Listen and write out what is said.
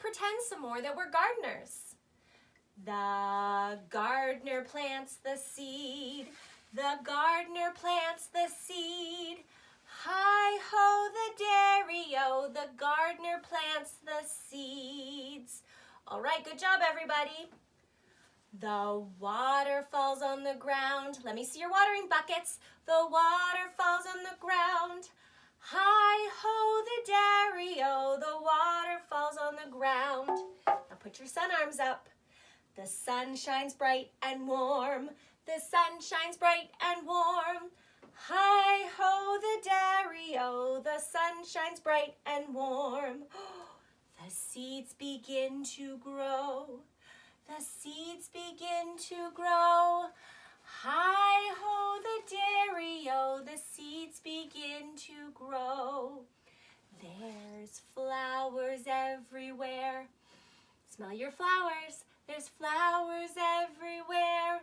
pretend some more that we're gardeners. The gardener plants the seed. The gardener plants the seed. Hi-ho, the dairy-o, the gardener plants the seeds. All right, good job, everybody. The water falls on the ground. Let me see your watering buckets. The water falls on the ground. Hi-ho, the dairy-o, the water falls on the ground. Now put your sun arms up. The sun shines bright and warm. The sun shines bright and warm. Hi-ho, the dairy-o, the sun shines bright and warm. The seeds begin to grow. The seeds begin to grow. Hi-ho, the dairy-o, the seeds begin to grow. There's flowers everywhere. Smell your flowers. There's flowers everywhere.